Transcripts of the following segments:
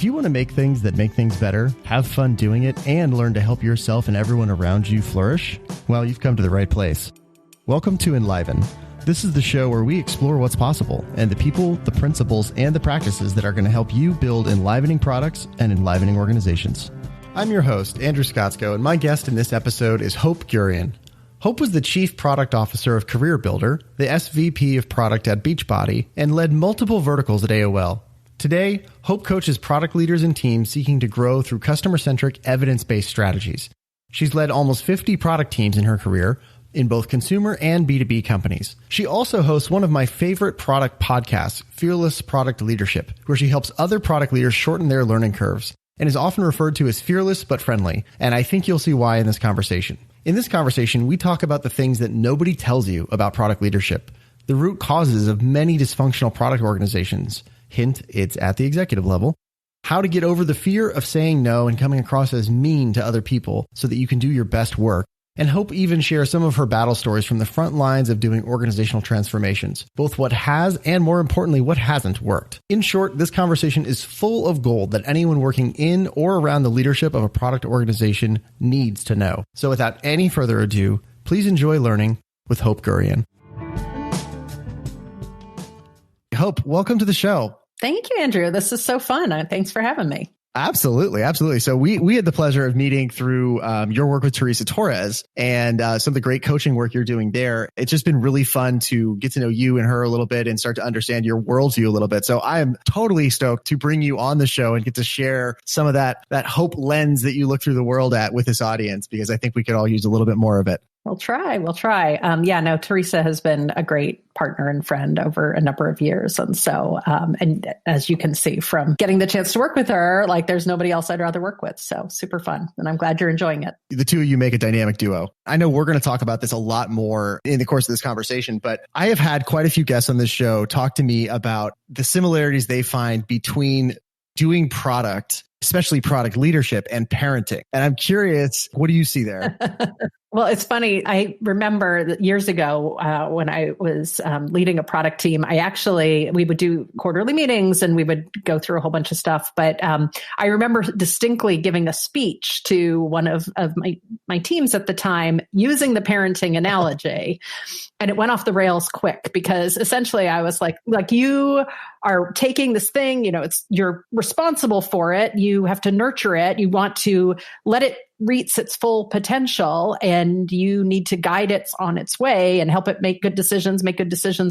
If you want to make things that make things better, have fun doing it, and learn to help yourself and everyone around you flourish, well, you've come to the right place. Welcome to Enliven. This is the show where we explore what's possible and the people, the principles, and the practices that are going to help you build enlivening products and enlivening organizations. I'm your host, Andrew Scottsko, and my guest in this episode is Hope Gurion. Hope was the Chief Product Officer of CareerBuilder, the SVP of Product at Beachbody, and led multiple verticals at AOL. Today, Hope coaches product leaders and teams seeking to grow through customer-centric, evidence-based strategies. She's led almost 50 product teams in her career in both consumer and B2B companies. She also hosts one of my favorite product podcasts, Fearless Product Leadership, where she helps other product leaders shorten their learning curves and is often referred to as fearless but friendly. And I think you'll see why in this conversation. In this conversation, we talk about the things that nobody tells you about product leadership, the root causes of many dysfunctional product organizations. Hint, it's at the executive level. How to get over the fear of saying no and coming across as mean to other people so that you can do your best work. And Hope even shares some of her battle stories from the front lines of doing organizational transformations, both what has and, more importantly, what hasn't worked. In short, this conversation is full of gold that anyone working in or around the leadership of a product organization needs to know. So without any further ado, please enjoy learning with Hope Gurion. Hope, welcome to the show. Thank you, Andrew. This is so fun. Thanks for having me. Absolutely. Absolutely. So we had the pleasure of meeting through your work with Teresa Torres and some of the great coaching work you're doing there. It's just been really fun to get to know you and her a little bit and start to understand your worldview a little bit. So I am totally stoked to bring you on the show and get to share some of that hope lens that you look through the world at with this audience, because I think we could all use a little bit more of it. We'll try. Teresa has been a great partner and friend over a number of years. And so, and as you can see from getting the chance to work with her, like there's nobody else I'd rather work with. So super fun. And I'm glad you're enjoying it. The two of you make a dynamic duo. I know we're going to talk about this a lot more in the course of this conversation, but I have had quite a few guests on this show talk to me about the similarities they find between doing product, especially product leadership, and parenting. And I'm curious, what do you see there? Well, it's funny. I remember that years ago when I was leading a product team, we would do quarterly meetings and we would go through a whole bunch of stuff. But I remember distinctly giving a speech to one of my teams at the time using the parenting analogy. And it went off the rails quick because essentially I was like you are taking this thing, you're responsible for it. You have to nurture it. You want to let it reach its full potential, and you need to guide it on its way and help it make good decisions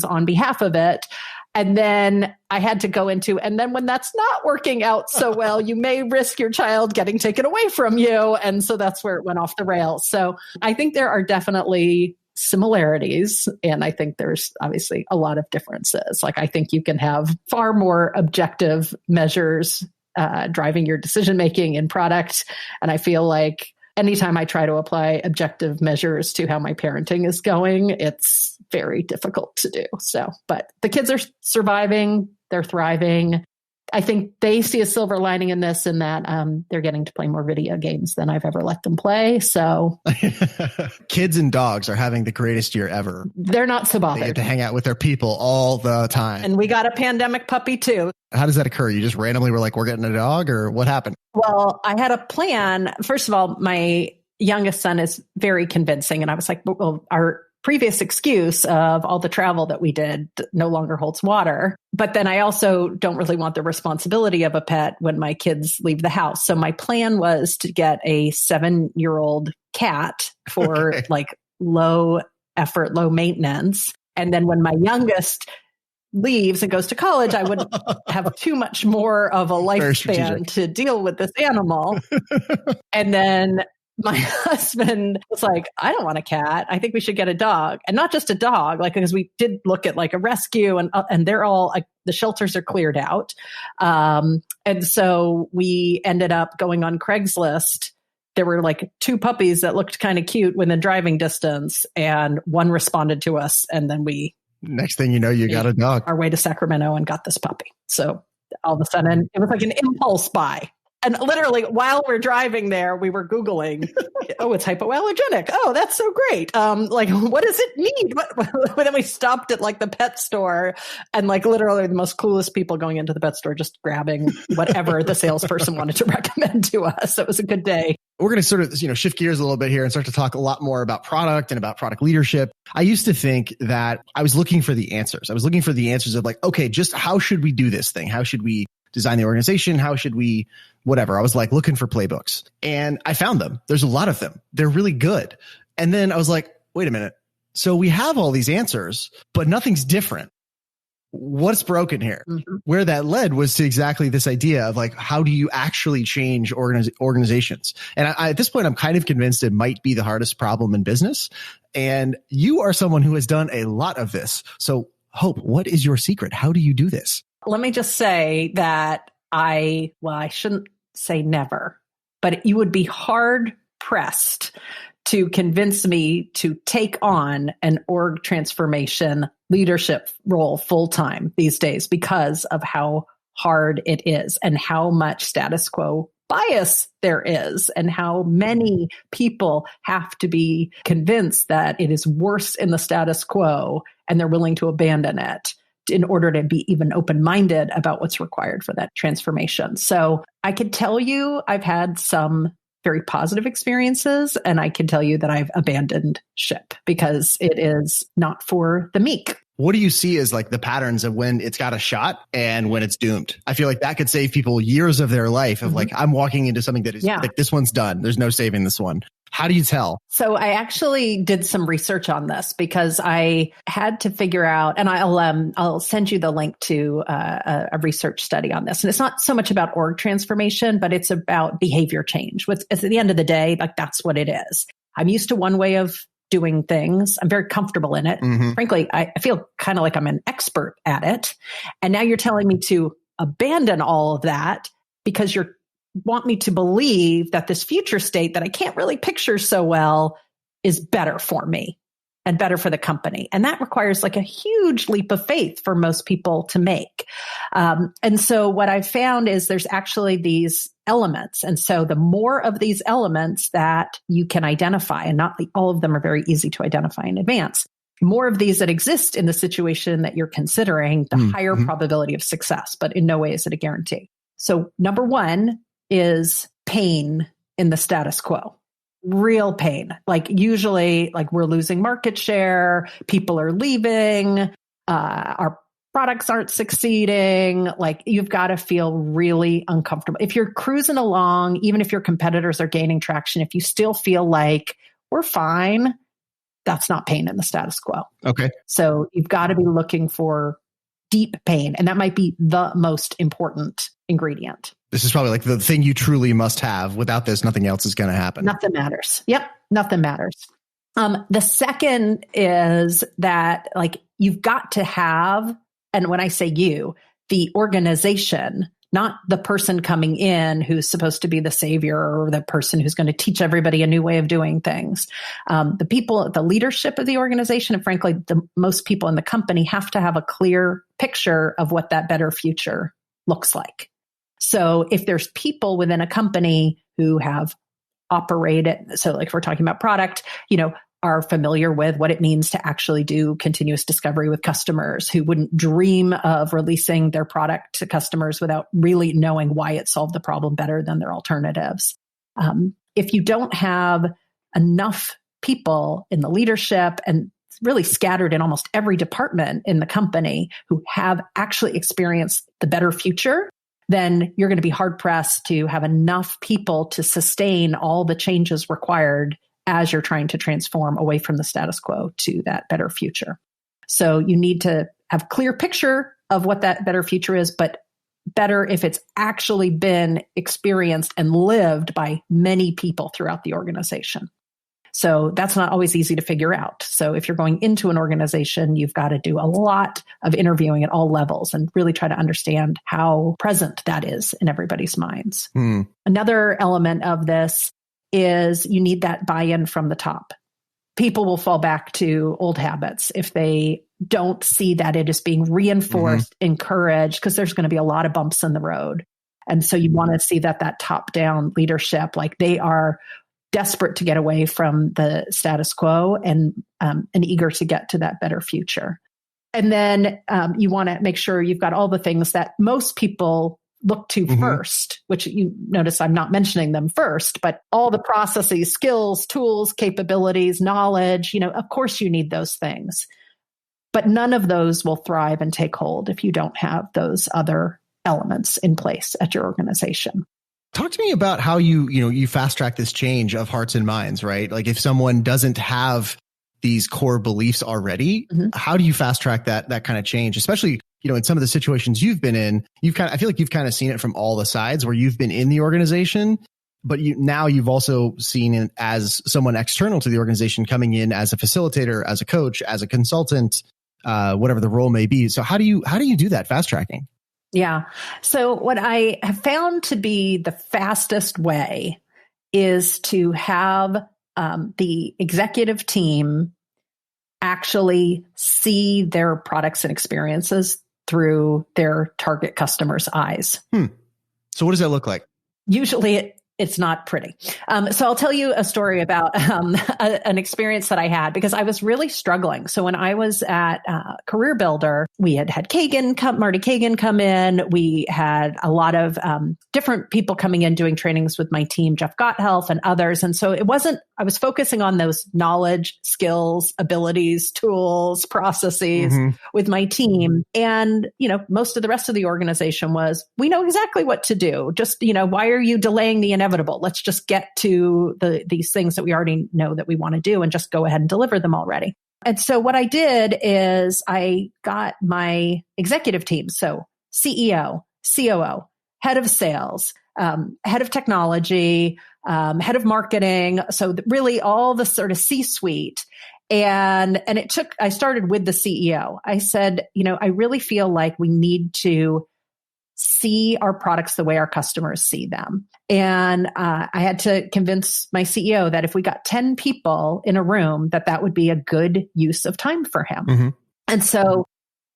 on behalf of it. And then I had to go into, and then when that's not working out so well, you may risk your child getting taken away from you. And so that's where it went off the rails. So I think there are definitely similarities. And I think there's obviously a lot of differences. Like I think you can have far more objective measures driving your decision-making in product. And I feel like anytime I try to apply objective measures to how my parenting is going, it's very difficult to do. So, but the kids are surviving, they're thriving. I think they see a silver lining in this, in that they're getting to play more video games than I've ever let them play. So kids and dogs are having the greatest year ever. They're not so bothered. They get to hang out with their people all the time. And we got a pandemic puppy too. How does that occur? You just randomly were like, we're getting a dog, or what happened? Well, I had a plan. First of all, my youngest son is very convincing. And I was like, well, our previous excuse of all the travel that we did no longer holds water. But then I also don't really want the responsibility of a pet when my kids leave the house. So my plan was to get a 7-year-old cat for like low effort, low maintenance. And then when my youngest leaves and goes to college, I would have too much more of a lifespan to deal with this animal. And then my husband was like, I don't want a cat. I think we should get a dog. And not just a dog, like, because we did look at like a rescue and they're all like, the shelters are cleared out. And so we ended up going on Craigslist. There were like 2 puppies that looked kind of cute within driving distance, and one responded to us. And then next thing you know, you got a dog. Our way to Sacramento and got this puppy. So all of a sudden it was like an impulse buy. And literally, while we're driving there, we were Googling, oh, it's hypoallergenic. Oh, that's so great. What does it need? But then we stopped at like the pet store and like literally the most coolest people going into the pet store, just grabbing whatever the salesperson wanted to recommend to us. It was a good day. We're going to sort of, shift gears a little bit here and start to talk a lot more about product and about product leadership. I used to think that I was looking for the answers. I was looking for the answers of like, okay, just how should we do this thing? How should we design the organization? How should we, whatever. I was like looking for playbooks and I found them. There's a lot of them. They're really good. And then I was like, wait a minute. So we have all these answers, but nothing's different. What's broken here? Mm-hmm. Where that led was to exactly this idea of like, how do you actually change organizations? And at this point, I'm kind of convinced it might be the hardest problem in business. And you are someone who has done a lot of this. So Hope, what is your secret? How do you do this? Let me just say that I shouldn't say never, but you would be hard pressed to convince me to take on an org transformation leadership role full time these days because of how hard it is and how much status quo bias there is and how many people have to be convinced that it is worse in the status quo and they're willing to abandon it in order to be even open-minded about what's required for that transformation. So I could tell you I've had some very positive experiences, and I can tell you that I've abandoned ship because it is not for the meek. What do you see as like the patterns of when it's got a shot and when it's doomed? I feel like that could save people years of their life of like, I'm walking into something that is like, this one's done. There's no saving this one. How do you tell? So I actually did some research on this because I had to figure out, and I'll send you the link to a research study on this. And it's not so much about org transformation, but it's about behavior change. At the end of the day, like that's what it is. I'm used to one way of doing things. I'm very comfortable in it. Mm-hmm. Frankly, I feel kind of like I'm an expert at it. And now you're telling me to abandon all of that because you want me to believe that this future state that I can't really picture so well is better for me and better for the company. And that requires like a huge leap of faith for most people to make. And so what I've found is there's actually these elements. And so the more of these elements that you can identify, and not all of them are very easy to identify in advance, more of these that exist in the situation that you're considering, the higher probability of success, but in no way is it a guarantee. So number one is pain in the status quo. Real pain. Like usually, like we're losing market share, people are leaving, our products aren't succeeding. Like you've got to feel really uncomfortable. If you're cruising along, even if your competitors are gaining traction, if you still feel like we're fine, that's not pain in the status quo. Okay. So you've got to be looking for deep pain. And that might be the most important ingredient. This is probably like the thing you truly must have. Without this, nothing else is going to happen. Nothing matters. Yep. Nothing matters. The second is that like you've got to have, and when I say you, the organization, not the person coming in who's supposed to be the savior or the person who's going to teach everybody a new way of doing things. The people, the leadership of the organization, and frankly, the most people in the company have to have a clear picture of what that better future looks like. So if there's people within a company who have operated, so like if we're talking about product, are familiar with what it means to actually do continuous discovery with customers, who wouldn't dream of releasing their product to customers without really knowing why it solved the problem better than their alternatives. If you don't have enough people in the leadership and really scattered in almost every department in the company who have actually experienced the better future, then you're going to be hard pressed to have enough people to sustain all the changes required as you're trying to transform away from the status quo to that better future. So you need to have a clear picture of what that better future is, but better if it's actually been experienced and lived by many people throughout the organization. So that's not always easy to figure out. So if you're going into an organization, you've got to do a lot of interviewing at all levels and really try to understand how present that is in everybody's minds. Another element of this is you need that buy-in from the top. People will fall back to old habits if they don't see that it is being reinforced, encouraged, because there's going to be a lot of bumps in the road. And so you want to see that top-down leadership, like they are desperate to get away from the status quo and eager to get to that better future. And then you want to make sure you've got all the things that most people look to first, which you notice I'm not mentioning them first, but all the processes, skills, tools, capabilities, knowledge, of course you need those things. But none of those will thrive and take hold if you don't have those other elements in place at your organization. Talk to me about how you fast track this change of hearts and minds, right? Like if someone doesn't have these core beliefs already, how do you fast track that kind of change? Especially, in some of the situations you've been in, I feel like you've kind of seen it from all the sides where you've been in the organization, but you've also seen it as someone external to the organization coming in as a facilitator, as a coach, as a consultant, whatever the role may be. So how do you do that fast tracking? Yeah. So what I have found to be the fastest way is to have the executive team actually see their products and experiences through their target customers' eyes. So what does that look like? Usually it's not pretty. So I'll tell you a story about an experience that I had because I was really struggling. So when I was at CareerBuilder, we had Marty Kagan come in. We had a lot of different people coming in doing trainings with my team, Jeff Gotthealth and others. And so I was focusing on those knowledge, skills, abilities, tools, processes with my team. And, most of the rest of the organization was, we know exactly what to do. Just, why are you delaying the inevitable? Let's just get to these things that we already know that we want to do and just go ahead and deliver them already. And so what I did is I got my executive team. So CEO, COO, head of sales, head of technology, head of marketing. So really all the sort of C-suite. And I started with the CEO. I said, I really feel like we need to see our products the way our customers see them. And I had to convince my CEO that if we got 10 people in a room, that would be a good use of time for him. And so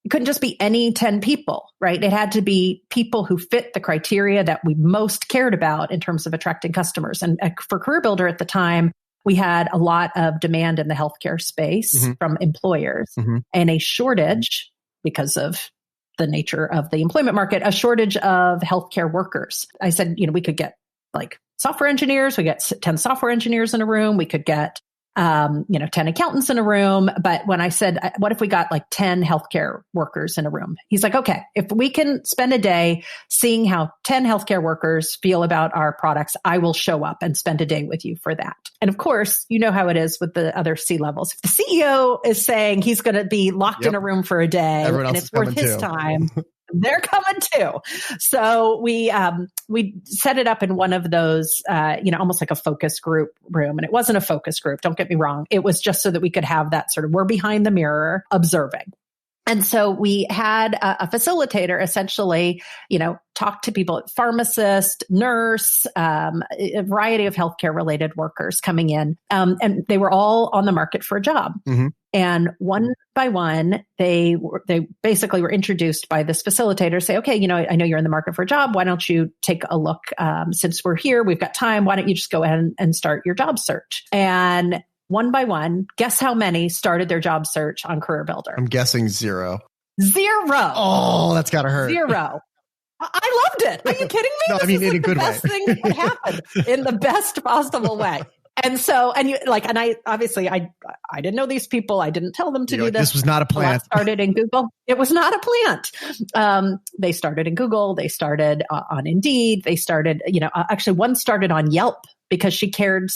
it couldn't just be any 10 people, right? It had to be people who fit the criteria that we most cared about in terms of attracting customers. And for CareerBuilder at the time, we had a lot of demand in the healthcare space from employers and a shortage because of the nature of the employment market, a shortage of healthcare workers. I said, we could get like software engineers, we get 10 software engineers in a room, we could get 10 accountants in a room. But when I said, what if we got like 10 healthcare workers in a room? He's like, okay, if we can spend a day seeing how 10 healthcare workers feel about our products, I will show up and spend a day with you for that. And of course, you know how it is with the other C-levels. If the CEO is saying he's going to be locked in a room for a day and it's worth his time, they're coming too. So we set it up in one of those, almost like a focus group room. And it wasn't a focus group. Don't get me wrong. It was just so that we could have that sort of, we're behind the mirror observing. And so we had a facilitator essentially, talk to people, pharmacist, nurse, a variety of healthcare related workers coming in. And they were all on the market for a job. And one by one, they basically were introduced by this facilitator, say, okay, I know you're in the market for a job. Why don't you take a look? Since we're here, we've got time. Why don't you just go ahead and start your job search? And one by one, guess how many started their job search on CareerBuilder? I'm guessing 0. 0. Oh, that's gotta hurt. 0. I loved it. Are you kidding me? No, I mean, in a good way. This is the best thing that could happen in the best possible way. And so, I obviously I didn't know these people. I didn't tell them to do this. This was not a plant. Started in Google. It was not a plant. They started in Google. They started on Indeed. They started, actually one started on Yelp because she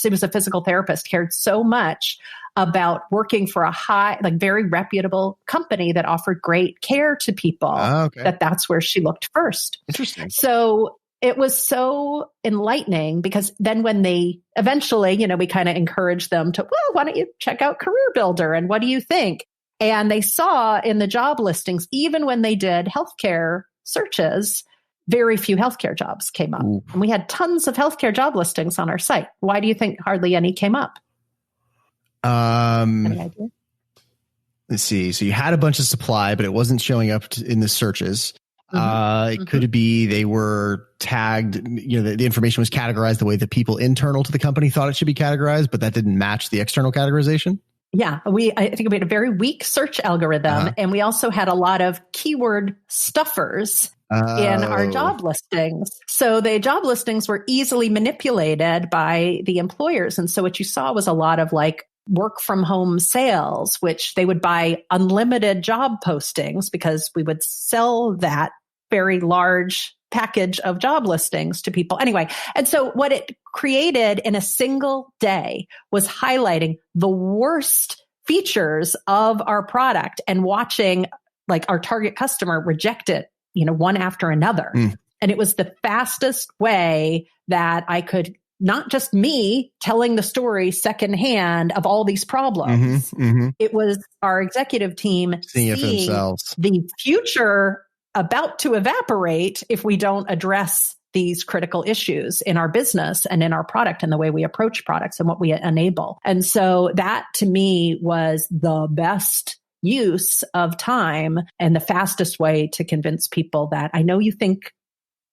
was a physical therapist, cared so much about working for a very reputable company that offered great care to people that's where she looked first. Interesting. So it was so enlightening because then when they eventually, we kind of encouraged them to, well, why don't you check out CareerBuilder and what do you think? And they saw in the job listings, even when they did healthcare searches, very few healthcare jobs came up. Ooh. And we had tons of healthcare job listings on our site. Why do you think hardly any came up? Any idea? Let's see. So you had a bunch of supply, but it wasn't showing up in the searches. Could it be they were tagged, the information was categorized the way that people internal to the company thought it should be categorized, but that didn't match the external categorization? Yeah, I think we had a very weak search algorithm, and we also had a lot of keyword stuffers in our job listings. So the job listings were easily manipulated by the employers. And so what you saw was a lot of like work from home sales, which they would buy unlimited job postings because we would sell that very large package of job listings to people. Anyway, and so what it created in a single day was highlighting the worst features of our product and watching like our target customer reject it, one after another. And it was the fastest way that I could, not just me telling the story secondhand of all these problems. It was our executive team seeing it for themselves. The future about to evaporate if we don't address these critical issues in our business and in our product and the way we approach products and what we enable. And so that to me was the best use of time and the fastest way to convince people that I know you think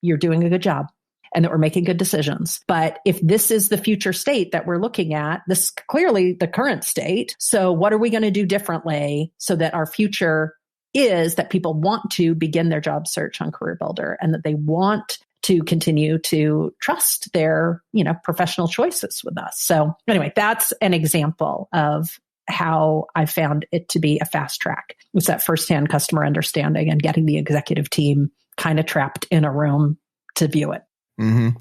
you're doing a good job and that we're making good decisions. But if this is the future state that we're looking at, this is clearly the current state. So what are we going to do differently so that our future is that people want to begin their job search on CareerBuilder and that they want to continue to trust their, professional choices with us. So anyway, that's an example of how I found it to be a fast track. It was that firsthand customer understanding and getting the executive team kind of trapped in a room to view it.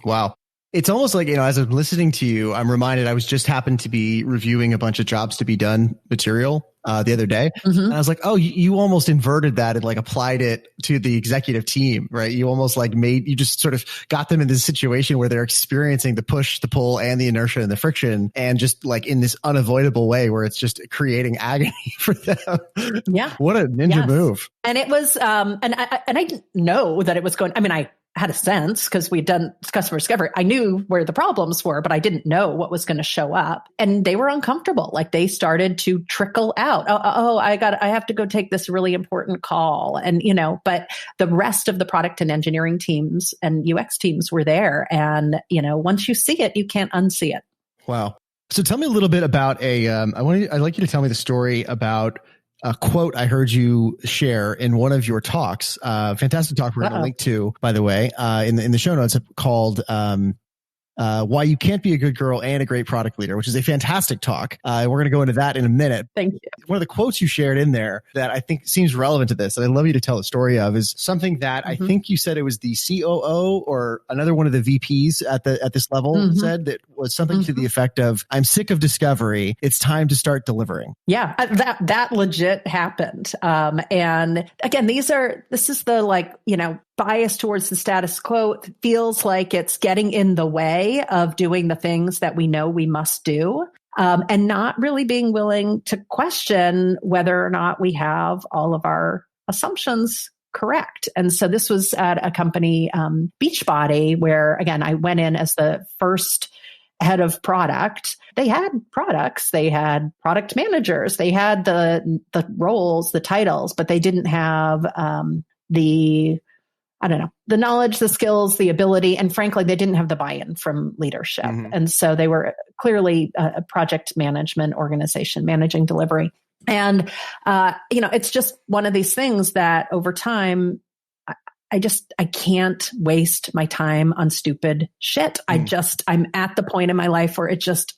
Wow. It's almost like, as I'm listening to you, I'm reminded I was just happened to be reviewing a bunch of jobs to be done material the other day. And I was like, oh, you almost inverted that and like applied it to the executive team, right? You almost like you just sort of got them in this situation where they're experiencing the push, the pull, and the inertia and the friction, and just like in this unavoidable way where it's just creating agony for them. Yeah. What a ninja move. And it was, and I didn't know that it was going, I had a sense because we'd done customer discovery. I knew where the problems were, but I didn't know what was going to show up. And they were uncomfortable. Like they started to trickle out. I have to go take this really important call. And, but the rest of the product and engineering teams and UX teams were there. And, once you see it, you can't unsee it. Wow. So tell me a little bit about I'd like you to tell me the story about a quote I heard you share in one of your talks. Fantastic talk we're going to link to, by the way, in the show notes, called Why You Can't Be a Good Girl and a Great Product Leader, which is a fantastic talk. We're going to go into that in a minute. Thank you. One of the quotes you shared in there that I think seems relevant to this, and I'd love you to tell the story of, is something that I think you said it was the COO or another one of the VPs at this level said, that was something to the effect of, I'm sick of discovery. It's time to start delivering. Yeah, that legit happened. And again, this is the bias towards the status quo. It feels like it's getting in the way of doing the things that we know we must do. And not really being willing to question whether or not we have all of our assumptions correct. And so this was at a company, Beachbody, where, again, I went in as the first head of product. They had products, they had product managers, they had the roles, the titles, but they didn't have the knowledge, the skills, the ability, and frankly, they didn't have the buy-in from leadership. And so they were clearly a project management organization managing delivery. And, it's just one of these things that over time, I can't waste my time on stupid shit. I'm at the point in my life where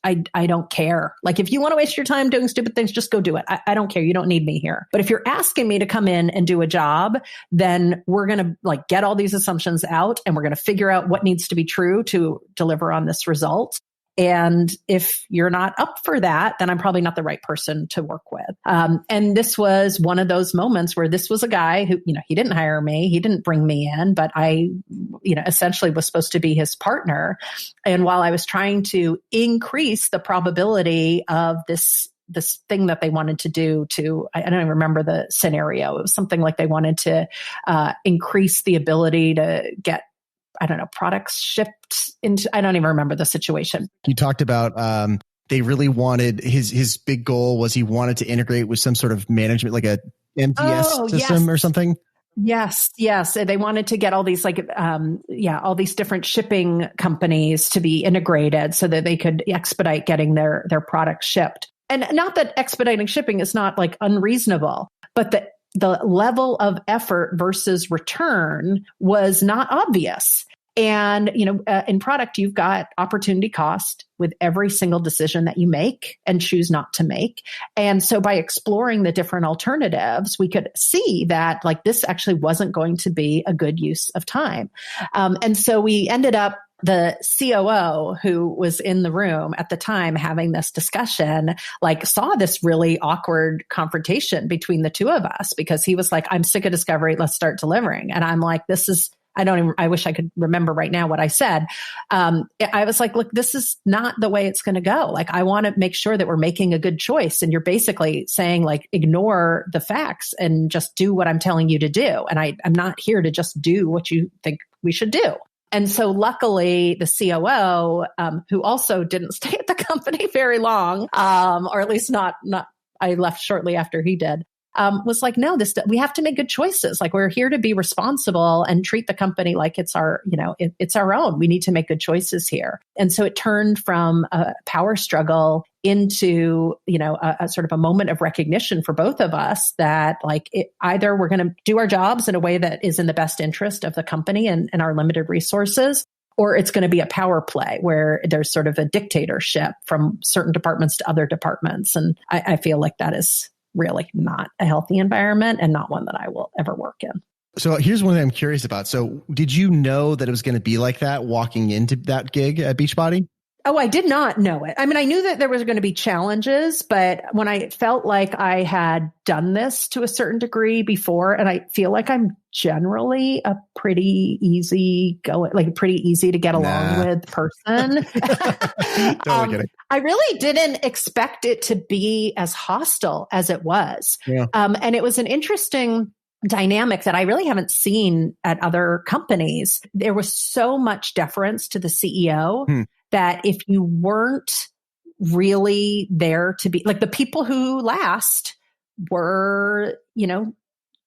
I don't care. Like if you want to waste your time doing stupid things, just go do it. I don't care. You don't need me here. But if you're asking me to come in and do a job, then we're going to get all these assumptions out and we're going to figure out what needs to be true to deliver on this result. And if you're not up for that, then I'm probably not the right person to work with. And this was one of those moments where this was a guy who, he didn't hire me. He didn't bring me in, but I, essentially was supposed to be his partner. And while I was trying to increase the probability of this thing that they wanted to do I don't even remember the scenario. It was something like they wanted to increase the ability to get products shipped into, I don't even remember the situation. You talked about, they really wanted, his big goal was he wanted to integrate with some sort of management, like a MTS system or something. Yes, yes. They wanted to get all these all these different shipping companies to be integrated so that they could expedite getting their products shipped. And not that expediting shipping is not like unreasonable, but the level of effort versus return was not obvious. And, in product, you've got opportunity cost with every single decision that you make and choose not to make. And so by exploring the different alternatives, we could see that like this actually wasn't going to be a good use of time. And so we ended up, the COO who was in the room at the time having this discussion, like saw this really awkward confrontation between the two of us because he was like, I'm sick of discovery. Let's start delivering. And I'm like, I wish I could remember right now what I said. I was like, look, this is not the way it's going to go. Like, I want to make sure that we're making a good choice. And you're basically saying like, ignore the facts and just do what I'm telling you to do. And I'm not here to just do what you think we should do. And so luckily the COO, who also didn't stay at the company very long, or at least not, I left shortly after he did, was like, no, we have to make good choices. Like we're here to be responsible and treat the company like it's our, it's our own. We need to make good choices here. And so it turned from a power struggle into, a sort of a moment of recognition for both of us that like either we're going to do our jobs in a way that is in the best interest of the company and our limited resources, or it's going to be a power play where there's sort of a dictatorship from certain departments to other departments. And I feel like that is really not a healthy environment and not one that I will ever work in. So here's one thing I'm curious about. So did you know that it was going to be like that walking into that gig at Beachbody? Oh, I did not know it. I mean, I knew that there was going to be challenges, but when I felt like I had done this to a certain degree before, and I feel like I'm generally a pretty easy to get along with person. Totally kidding. I really didn't expect it to be as hostile as it was. Yeah. And it was an interesting dynamic that I really haven't seen at other companies. There was so much deference to the CEO that if you weren't really there to be like the people who last were,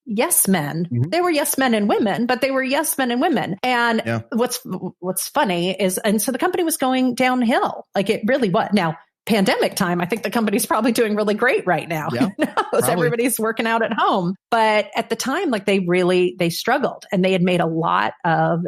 yes men. Mm-hmm. They were yes men and women, but they were yes men and women. And what's funny is, and so the company was going downhill. Like it really was. Now, pandemic time, I think the company's probably doing really great right now. Yeah, everybody's working out at home. But at the time, like they struggled and they had made a lot of,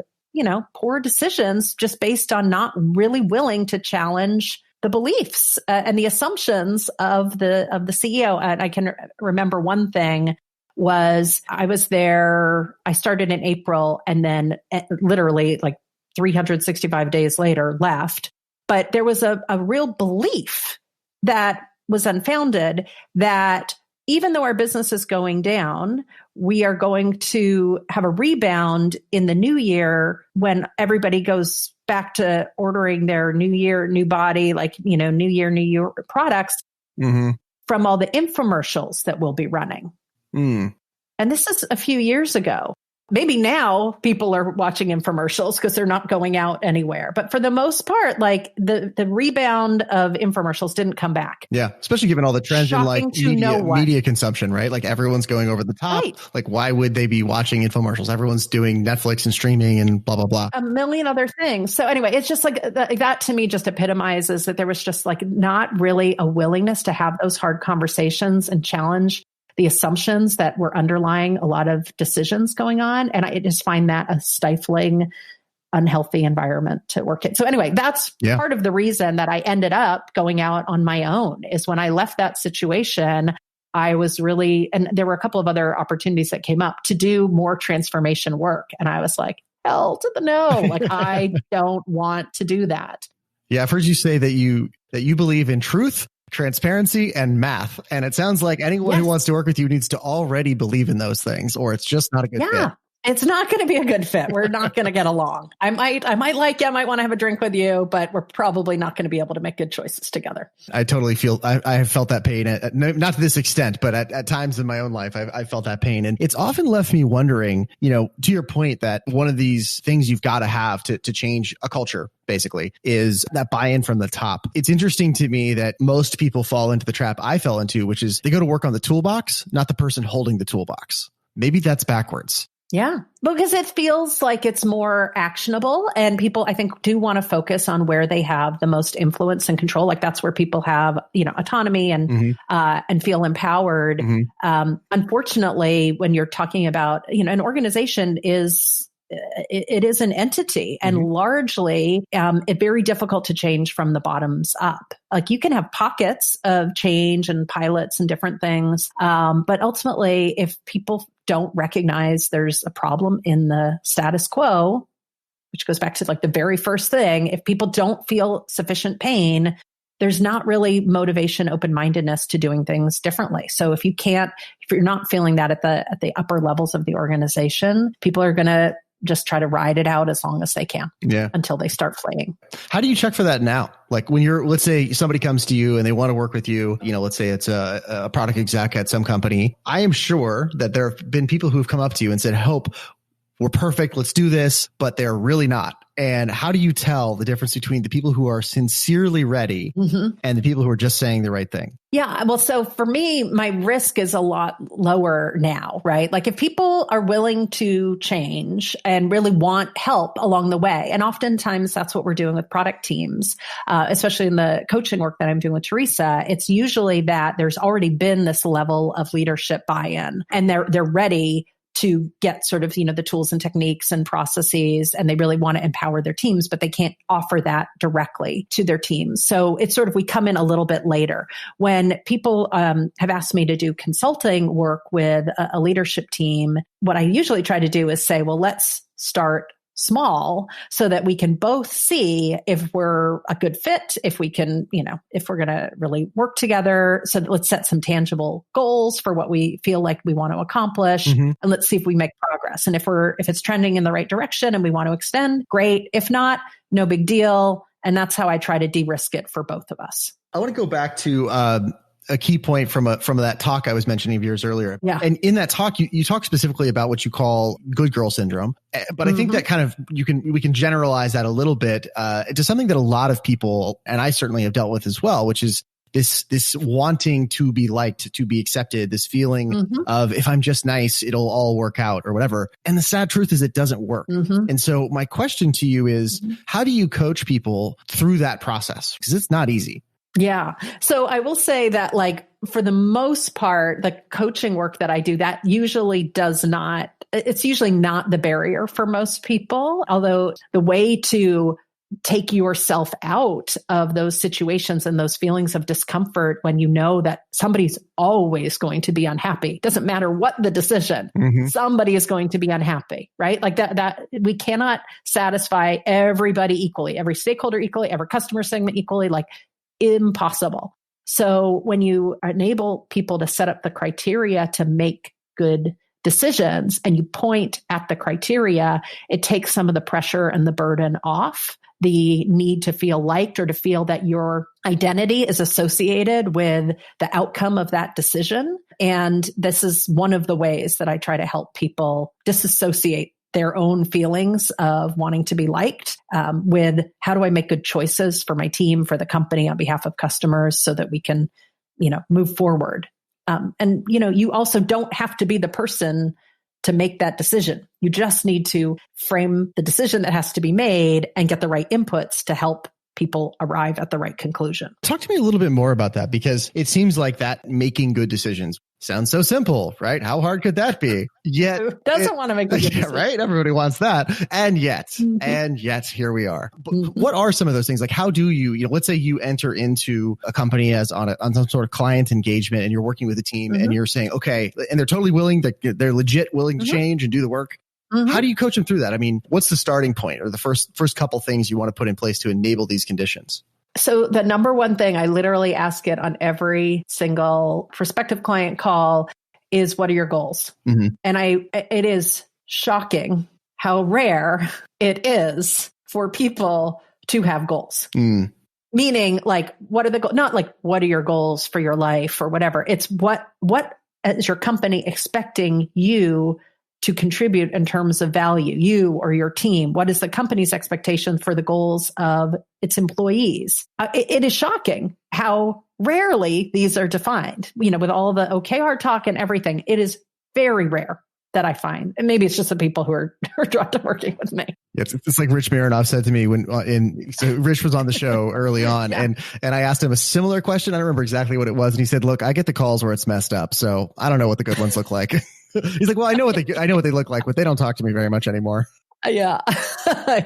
poor decisions just based on not really willing to challenge the beliefs and the assumptions of the CEO. And I can remember one thing was I was there, I started in April and then literally like 365 days later left. But there was a real belief that was unfounded that even though our business is going down, we are going to have a rebound in the new year when everybody goes back to ordering their new year, new body, like, new year products from all the infomercials that we'll be running. And this is a few years ago. Maybe now people are watching infomercials because they're not going out anywhere. But for the most part, like the rebound of infomercials didn't come back. Yeah. Especially given all the trends in like media consumption, right? Like everyone's going over the top. Right. Like why would they be watching infomercials? Everyone's doing Netflix and streaming and blah, blah, blah. A million other things. So anyway, it's just like that to me just epitomizes that there was just like not really a willingness to have those hard conversations and challenge the assumptions that were underlying a lot of decisions going on. And I just find that a stifling, unhealthy environment to work in. So anyway, that's part of the reason that I ended up going out on my own is when I left that situation, I was really, and there were a couple of other opportunities that came up to do more transformation work. And I was like, hell to the no, like I don't want to do that. Yeah. I've heard you say that you believe in truth, transparency, and math. And it sounds like anyone who wants to work with you needs to already believe in those things, or it's just not a good fit. It's not going to be a good fit. We're not going to get along. I might like you. I might want to have a drink with you, but we're probably not going to be able to make good choices together. I totally feel, I have felt that pain, not to this extent, but at times in my own life, I felt that pain. And it's often left me wondering, to your point that one of these things you've got to have to change a culture, basically, is that buy-in from the top. It's interesting to me that most people fall into the trap I fell into, which is they go to work on the toolbox, not the person holding the toolbox. Maybe that's backwards. Yeah, because it feels like it's more actionable, and people, I think, do want to focus on where they have the most influence and control. Like that's where people have, autonomy and feel empowered. Unfortunately, when you're talking about, an organization it is an entity, and largely it's very difficult to change from the bottoms up. Like you can have pockets of change and pilots and different things. But ultimately, if people don't recognize there's a problem in the status quo, which goes back to like the very first thing, if people don't feel sufficient pain, there's not really motivation, open-mindedness to doing things differently. So if you're not feeling that at the upper levels of the organization, people are going to just try to ride it out as long as they can until they start fleeing. How do you check for that now? Like when let's say somebody comes to you and they want to work with you, let's say it's a product exec at some company. I am sure that there have been people who have come up to you and said, Hope, we're perfect, let's do this, but they're really not. And how do you tell the difference between the people who are sincerely ready and the people who are just saying the right thing? Yeah. Well, so for me, my risk is a lot lower now, right? Like if people are willing to change and really want help along the way, and oftentimes that's what we're doing with product teams, especially in the coaching work that I'm doing with Teresa, it's usually that there's already been this level of leadership buy-in and they're ready to get sort of, the tools and techniques and processes, and they really want to empower their teams, but they can't offer that directly to their teams. So it's sort of, we come in a little bit later. When people have asked me to do consulting work with a leadership team, what I usually try to do is say, well, let's start small so that we can both see if we're a good fit, if we can, if we're going to really work together. So let's set some tangible goals for what we feel like we want to accomplish. And let's see if we make progress. And if it's trending in the right direction and we want to extend, great. If not, no big deal. And that's how I try to de-risk it for both of us. I want to go back to a key point from that talk I was mentioning of yours earlier. Yeah. And in that talk, you talk specifically about what you call good girl syndrome. But I think that kind of we can generalize that a little bit to something that a lot of people, and I certainly have dealt with as well, which is this wanting to be liked, to be accepted, this feeling of if I'm just nice, it'll all work out or whatever. And the sad truth is it doesn't work. And so my question to you is, how do you coach people through that process? Because it's not easy. Yeah. So I will say that for the most part, the coaching work that I do, that usually it's usually not the barrier for most people. Although the way to take yourself out of those situations and those feelings of discomfort when you know that somebody's always going to be unhappy, doesn't matter what the decision, somebody is going to be unhappy, right? Like that we cannot satisfy everybody equally, every stakeholder equally, every customer segment equally, impossible. So when you enable people to set up the criteria to make good decisions and you point at the criteria, it takes some of the pressure and the burden off, the need to feel liked or to feel that your identity is associated with the outcome of that decision. And this is one of the ways that I try to help people disassociate their own feelings of wanting to be liked with how do I make good choices for my team, for the company, on behalf of customers, so that we can, move forward. And you also don't have to be the person to make that decision. You just need to frame the decision that has to be made and get the right inputs to help people arrive at the right conclusion. Talk to me a little bit more about that, because it seems like that making good decisions sounds so simple, right? How hard could that be? Yet who doesn't want to make good decisions? Yeah, right? Everybody wants that. And yet here we are. But what are some of those things? Like how do you let's say you enter into a company as on some sort of client engagement and you're working with a team and you're saying, okay, and they're totally willing, they're legit willing to change and do the work. How do you coach them through that? I mean, what's the starting point or the first couple things you want to put in place to enable these conditions? So the number one thing, I literally ask it on every single prospective client call, is what are your goals? And it is shocking how rare it is for people to have goals. Meaning what are the goals? Not what are your goals for your life or whatever. It's what is your company expecting you to contribute in terms of value, you or your team? What is the company's expectation for the goals of its employees? It is shocking how rarely these are defined, with all the OKR talk and everything. It is very rare that I find. And maybe it's just the people who are drawn to working with me. It's like Rich Mironov said to me so Rich was on the show early on Yeah. and I asked him a similar question. I don't remember exactly what it was. And he said, look, I get the calls where it's messed up. So I don't know what the good ones look like. He's like, well, I know what they look like, but they don't talk to me very much anymore. Yeah.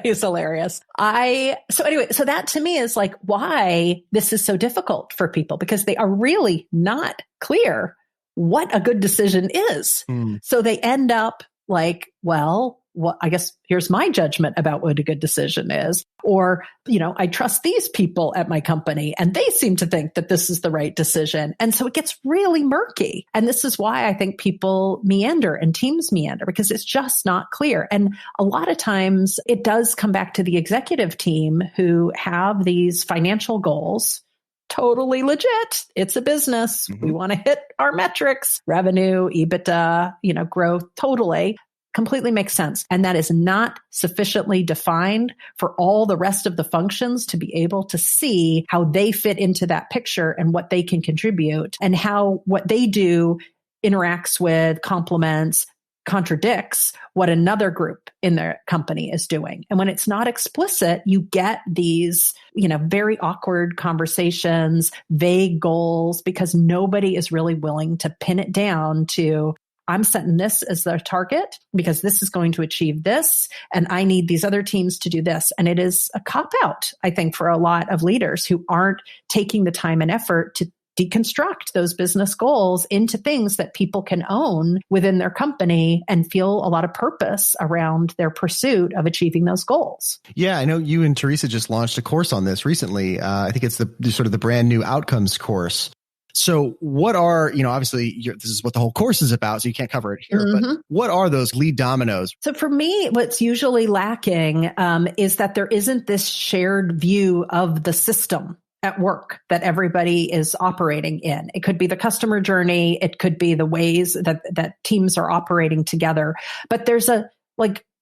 He's hilarious. So that to me is like why this is so difficult for people, because they are really not clear what a good decision is. So they end up like, well, I guess here's my judgment about what a good decision is. Or, I trust these people at my company and they seem to think that this is the right decision. And so it gets really murky. And this is why I think people meander and teams meander, because it's just not clear. And a lot of times it does come back to the executive team who have these financial goals. Totally legit. It's a business. We want to hit our metrics, revenue, EBITDA, growth, totally. Completely makes sense. And that is not sufficiently defined for all the rest of the functions to be able to see how they fit into that picture and what they can contribute and how what they do interacts with, complements, contradicts what another group in their company is doing. And when it's not explicit, you get these, very awkward conversations, vague goals, because nobody is really willing to pin it down to, I'm setting this as the target because this is going to achieve this. And I need these other teams to do this. And it is a cop out, I think, for a lot of leaders who aren't taking the time and effort to deconstruct those business goals into things that people can own within their company and feel a lot of purpose around their pursuit of achieving those goals. Yeah, I know you and Teresa just launched a course on this recently. I think it's the sort of the brand new outcomes course. So what are, obviously this is what the whole course is about, so you can't cover it here, but what are those lead dominoes? So for me, what's usually lacking is that there isn't this shared view of the system at work that everybody is operating in. It could be the customer journey. It could be the ways that teams are operating together. But there's and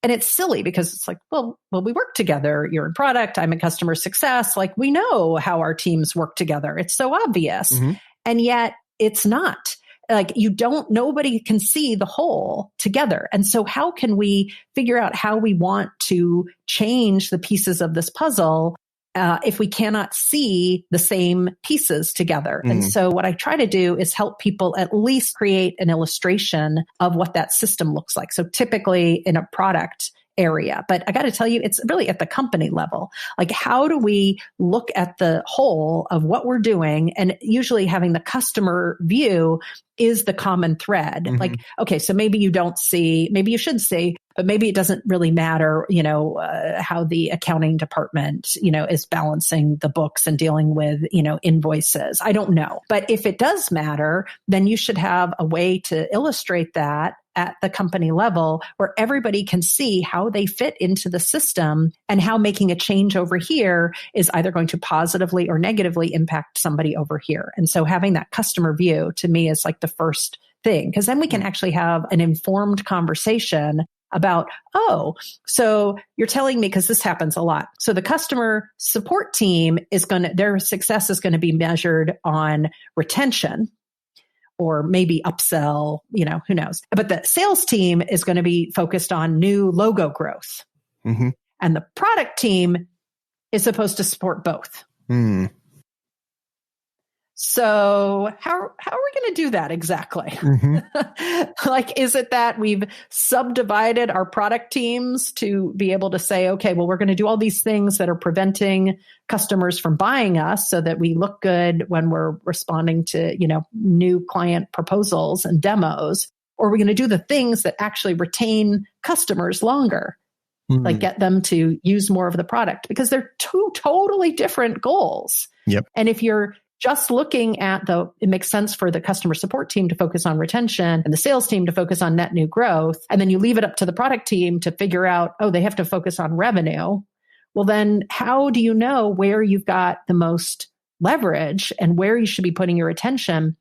it's silly because it's like, well, we work together. You're in product. I'm in customer success. Like we know how our teams work together. It's so obvious. And yet it's not. Like nobody can see the whole together. And so how can we figure out how we want to change the pieces of this puzzle if we cannot see the same pieces together? And so what I try to do is help people at least create an illustration of what that system looks like. So typically in a product area, but I got to tell you, it's really at the company level. Like, how do we look at the whole of what we're doing? And usually having the customer view is the common thread. Like, okay, so maybe you should see, but maybe it doesn't really matter, how the accounting department, is balancing the books and dealing with, invoices. I don't know. But if it does matter, then you should have a way to illustrate that at the company level where everybody can see how they fit into the system and how making a change over here is either going to positively or negatively impact somebody over here. And so having that customer view to me is like the first thing, because then we can actually have an informed conversation about, so you're telling me, because this happens a lot. So the customer support team their success is going to be measured on retention, or maybe upsell, who knows. But the sales team is going to be focused on new logo growth. And the product team is supposed to support both. So how are we going to do that exactly? Like, is it that we've subdivided our product teams to be able to say, okay, well, we're going to do all these things that are preventing customers from buying us so that we look good when we're responding to, new client proposals and demos? Or are we going to do the things that actually retain customers longer? Like get them to use more of the product, because they're two totally different goals. And if you're just looking at it makes sense for the customer support team to focus on retention and the sales team to focus on net new growth. And then you leave it up to the product team to figure out, they have to focus on revenue. Well, then how do you know where you've got the most leverage and where you should be putting your attention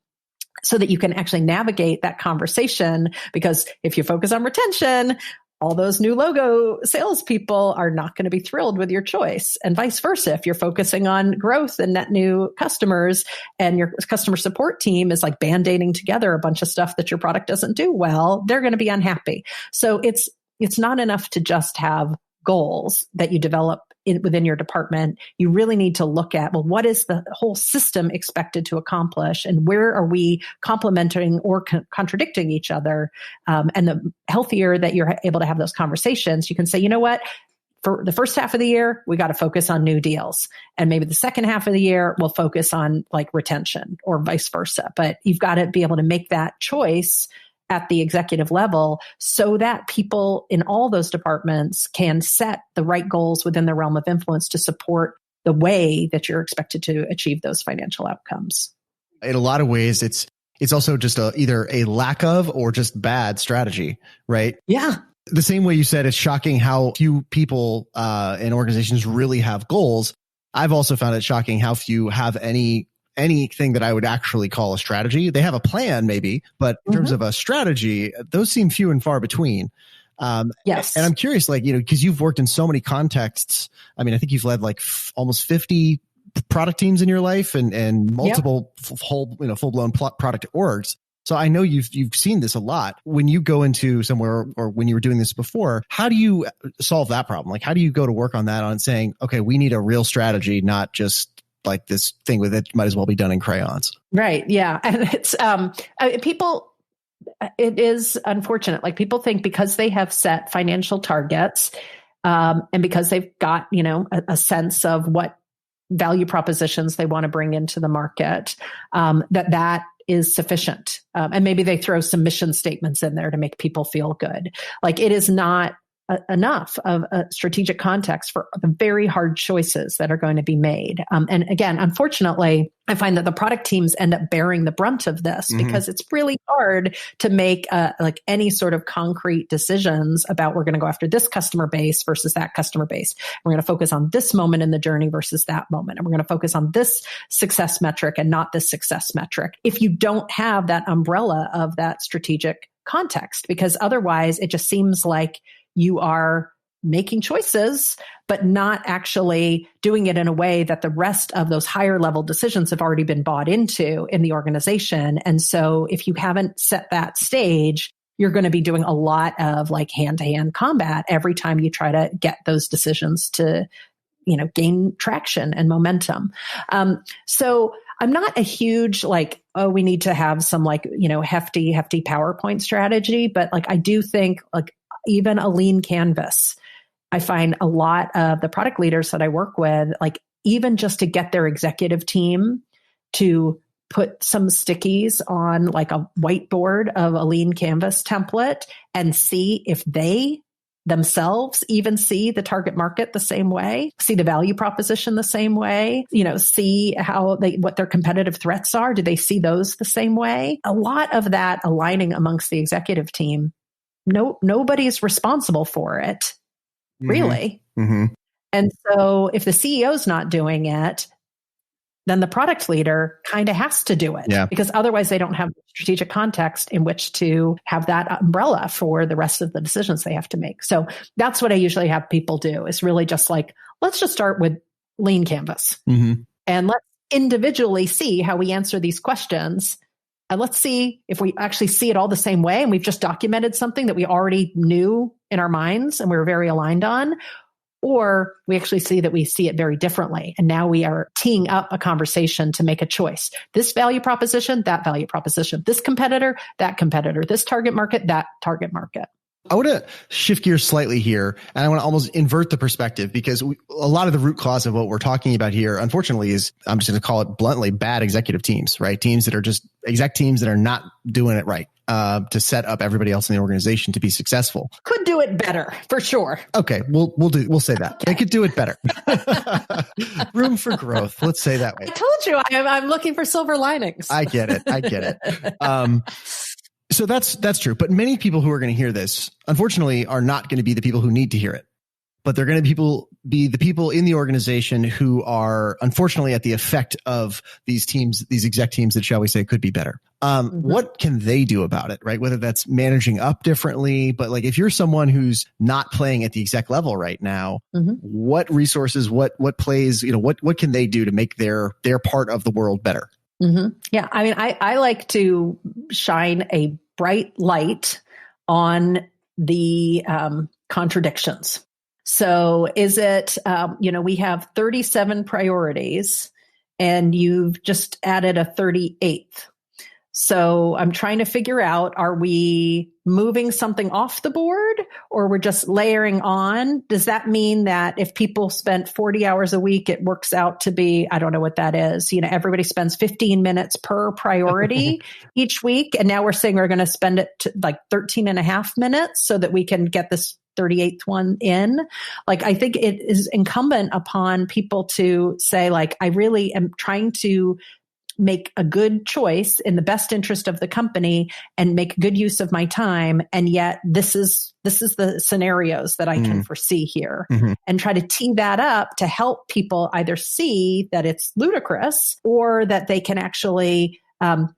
so that you can actually navigate that conversation? Because if you focus on retention, all those new logo salespeople are not going to be thrilled with your choice, and vice versa. If you're focusing on growth and net new customers and your customer support team is like band-aiding together a bunch of stuff that your product doesn't do well, they're going to be unhappy. So it's not enough to just have goals that you develop within your department. You really need to look at, well, what is the whole system expected to accomplish, and where are we complementing or contradicting each other? And the healthier that you're able to have those conversations, you can say, you know what? For the first half of the year, we got to focus on new deals. And maybe the second half of the year, we'll focus on like retention or vice versa. But you've got to be able to make that choice at the executive level so that people in all those departments can set the right goals within their realm of influence to support the way that you're expected to achieve those financial outcomes. In a lot of ways, it's also just either a lack of or just bad strategy, right? Yeah. The same way you said, it's shocking how few people in organizations really have goals. I've also found it shocking how few have anything that I would actually call a strategy. They have a plan maybe, but in terms of a strategy, those seem few and far between. Yes. And I'm curious, like, because you've worked in so many contexts. I mean, I think you've led like almost 50 product teams in your life and multiple full-blown product orgs. So I know you've seen this a lot. When you go into somewhere, or when you were doing this before, how do you solve that problem? Like, how do you go to work on that, on saying, okay, we need a real strategy, not just like this thing with it might as well be done in crayons. Right. Yeah. And it's, it is unfortunate. Like, people think because they have set financial targets, and because they've got, a sense of what value propositions they want to bring into the market, that is sufficient. And maybe they throw some mission statements in there to make people feel good. Like, it is not enough of a strategic context for the very hard choices that are going to be made. And again, unfortunately, I find that the product teams end up bearing the brunt of this because it's really hard to make like any sort of concrete decisions about, we're going to go after this customer base versus that customer base. We're going to focus on this moment in the journey versus that moment. And we're going to focus on this success metric and not this success metric, if you don't have that umbrella of that strategic context, because otherwise it just seems like you are making choices, but not actually doing it in a way that the rest of those higher level decisions have already been bought into in the organization. And so if you haven't set that stage, you're going to be doing a lot of like hand-to-hand combat every time you try to get those decisions to, gain traction and momentum. So I'm not a huge we need to have some hefty PowerPoint strategy, but I do think even a lean canvas. I find a lot of the product leaders that I work with, even just to get their executive team to put some stickies on a whiteboard of a lean canvas template and see if they themselves even see the target market the same way, see the value proposition the same way, see what their competitive threats are. Do they see those the same way? A lot of that aligning amongst the executive team. Nobody's responsible for it, really. Mm-hmm. And so if the CEO's not doing it, then the product leader kind of has to do it, because otherwise they don't have strategic context in which to have that umbrella for the rest of the decisions they have to make. So that's what I usually have people do, is really just let's just start with lean canvas and let's individually see how we answer these questions. And let's see if we actually see it all the same way, and we've just documented something that we already knew in our minds and we were very aligned on, or we actually see that we see it very differently. And now we are teeing up a conversation to make a choice. This value proposition, that value proposition, this competitor, that competitor, this target market, that target market. I want to shift gears slightly here, and I want to almost invert the perspective, because a lot of the root cause of what we're talking about here, unfortunately, is, I'm just going to call it bluntly, bad executive teams, right? Teams that are just exec teams that are not doing it right to set up everybody else in the organization to be successful. Could do it better, for sure. Okay, we'll say that. Okay. They could do it better. Room for growth. Let's say that way. I told you, I'm looking for silver linings. I get it. So that's true. But many people who are going to hear this, unfortunately, are not going to be the people who need to hear it. But they're going to be be the people in the organization who are unfortunately at the effect of these teams, these exec teams that, shall we say, could be better. What can they do about it, right? Whether that's managing up differently, but like if you're someone who's not playing at the exec level right now, what resources, what plays, what can they do to make their part of the world better? Yeah. I mean, I like to shine a bright light on the contradictions. So is it, we have 37 priorities and you've just added a 38th. So I'm trying to figure out, are we moving something off the board or we're just layering on? Does that mean that if people spent 40 hours a week, it works out to be, I don't know what that is. Everybody spends 15 minutes per priority each week. And now we're saying we're going to spend it to like 13 and a half minutes so that we can get this 38th one in. Like, I think it is incumbent upon people to say, like, I really am trying to make a good choice in the best interest of the company and make good use of my time. And yet this is the scenarios that I can foresee here, and try to tee that up to help people either see that it's ludicrous or that they can actually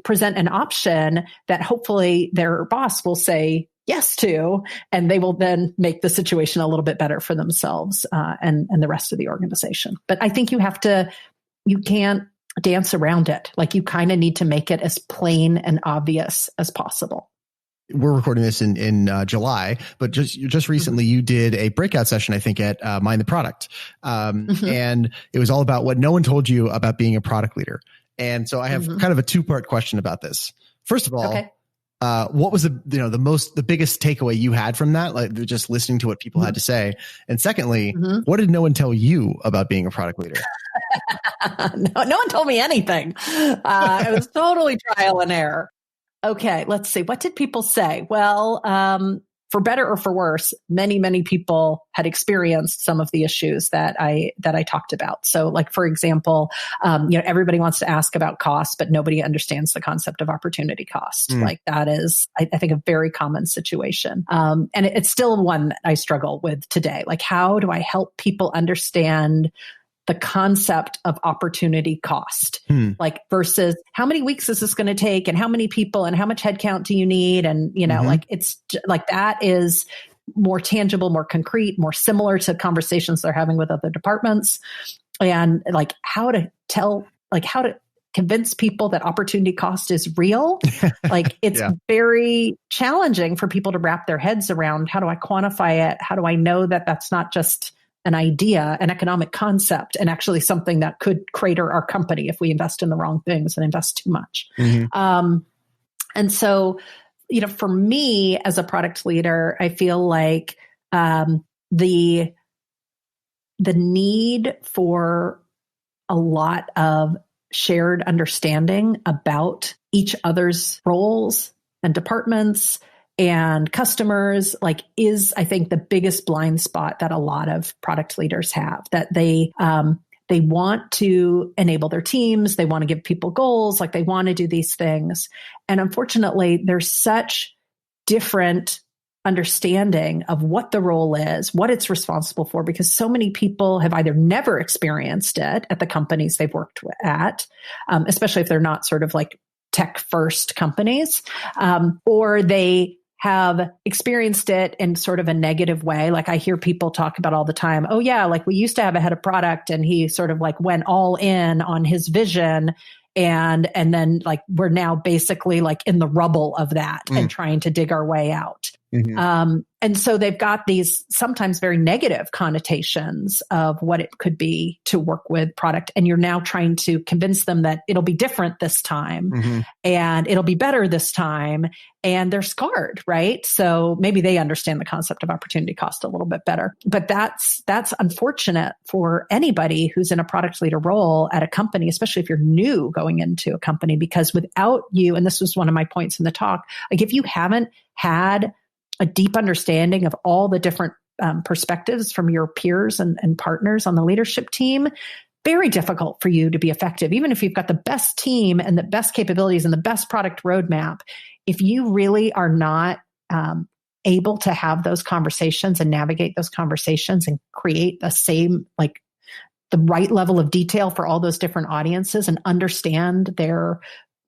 present an option that hopefully their boss will say yes to, and they will then make the situation a little bit better for themselves and the rest of the organization. But I think you can't dance around it. Like, you kind of need to make it as plain and obvious as possible. We're recording this in July, but just recently you did a breakout session, I think, at Mind the Product. And it was all about what no one told you about being a product leader. And so I have kind of a two-part question about this. First of all, what was the biggest takeaway you had from that? Like, just listening to what people had to say. And secondly, what did no one tell you about being a product leader? No one told me anything. It was totally trial and error. Okay, let's see. What did people say? Well, for better or for worse, many, many people had experienced some of the issues that I talked about. So, like, for example, everybody wants to ask about cost, but nobody understands the concept of opportunity cost. Like, that is, I think, a very common situation. And it's still one that I struggle with today. Like, how do I help people understand the concept of opportunity cost, like, versus how many weeks is this going to take and how many people and how much headcount do you need? And, like, it's like, that is more tangible, more concrete, more similar to conversations they're having with other departments. And like, how to convince people that opportunity cost is real. Like, it's very challenging for people to wrap their heads around. How do I quantify it? How do I know that that's not just an idea, an economic concept, and actually something that could crater our company if we invest in the wrong things and invest too much. And so, for me as a product leader, I feel like the need for a lot of shared understanding about each other's roles and departments and customers, like, is, I think, the biggest blind spot that a lot of product leaders have, that they want to enable their teams. They want to give people goals. Like, they want to do these things. And unfortunately, there's such different understanding of what the role is, what it's responsible for, because so many people have either never experienced it at the companies they've worked at, especially if they're not sort of like tech first companies, or they have experienced it in sort of a negative way. Like, I hear people talk about all the time, oh yeah, like, we used to have a head of product and he sort of like went all in on his vision. And then, like, we're now basically like in the rubble of that and trying to dig our way out. And so they've got these sometimes very negative connotations of what it could be to work with product. And you're now trying to convince them that it'll be different this time and it'll be better this time. And they're scarred, right? So maybe they understand the concept of opportunity cost a little bit better. But that's unfortunate for anybody who's in a product leader role at a company, especially if you're new going into a company, because without you, and this was one of my points in the talk, like, if you haven't had a deep understanding of all the different perspectives from your peers and partners on the leadership team, very difficult for you to be effective. Even if you've got the best team and the best capabilities and the best product roadmap, if you really are not able to have those conversations and navigate those conversations and create the same, like the right level of detail for all those different audiences and understand their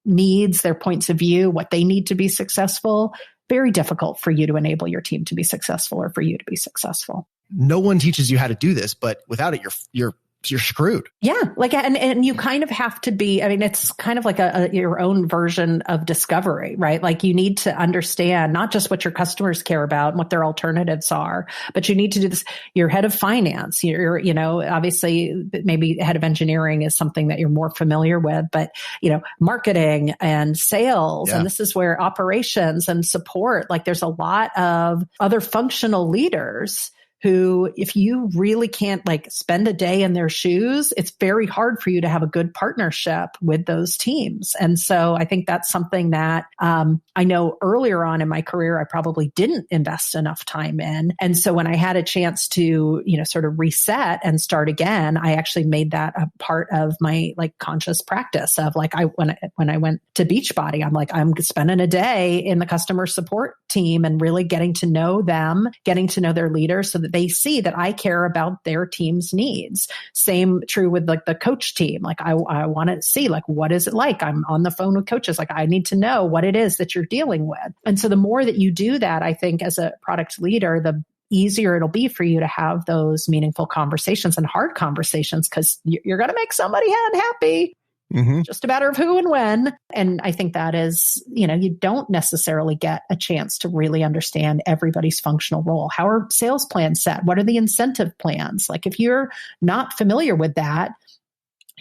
needs, their points of view, what they need to be successful, very difficult for you to enable your team to be successful or for you to be successful. No one teaches you how to do this, but without it, you're screwed. Yeah. Like, and you kind of have to be, I mean, it's kind of like your own version of discovery, right? Like you need to understand not just what your customers care about and what their alternatives are, but you need to do this. You're head of finance, obviously maybe head of engineering is something that you're more familiar with, but marketing and sales, and this is where operations and support, like there's a lot of other functional leaders who, if you really can't like spend a day in their shoes, it's very hard for you to have a good partnership with those teams. And so I think that's something that I know earlier on in my career, I probably didn't invest enough time in. And so when I had a chance to, sort of reset and start again, I actually made that a part of my like conscious practice of like, when I went to Beachbody, I'm like, I'm spending a day in the customer support team and really getting to know them, getting to know their leaders so that they see that I care about their team's needs. Same true with like the coach team. Like I want to see like, what is it like? I'm on the phone with coaches. Like I need to know what it is that you're dealing with. And so the more that you do that, I think as a product leader, the easier it'll be for you to have those meaningful conversations and hard conversations because you're going to make somebody happy. Mm-hmm. Just a matter of who and when. And I think that is, you don't necessarily get a chance to really understand everybody's functional role. How are sales plans set? What are the incentive plans? Like if you're not familiar with that,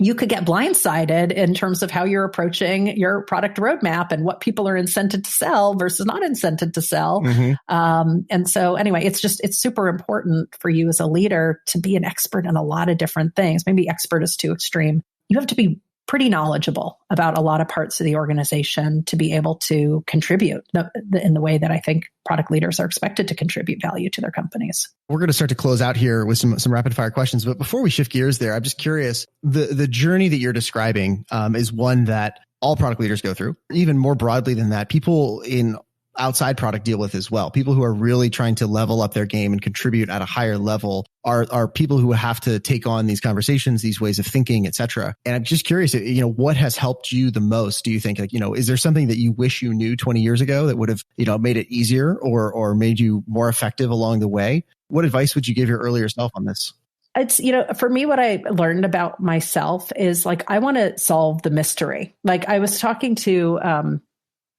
you could get blindsided in terms of how you're approaching your product roadmap and what people are incented to sell versus not incented to sell. Mm-hmm. And so anyway, it's super important for you as a leader to be an expert in a lot of different things. Maybe expert is too extreme. You have to be pretty knowledgeable about a lot of parts of the organization to be able to contribute in the way that I think product leaders are expected to contribute value to their companies. We're going to start to close out here with some rapid fire questions. But before we shift gears there, I'm just curious, the journey that you're describing is one that all product leaders go through. Even more broadly than that, people in outside product deal with as well. People who are really trying to level up their game and contribute at a higher level are people who have to take on these conversations, these ways of thinking, et cetera. And I'm just curious, what has helped you the most? Do you think is there something that you wish you knew 20 years ago that would have, made it easier or made you more effective along the way? What advice would you give your earlier self on this? It's, for me, what I learned about myself is like, I want to solve the mystery. Like I was talking to,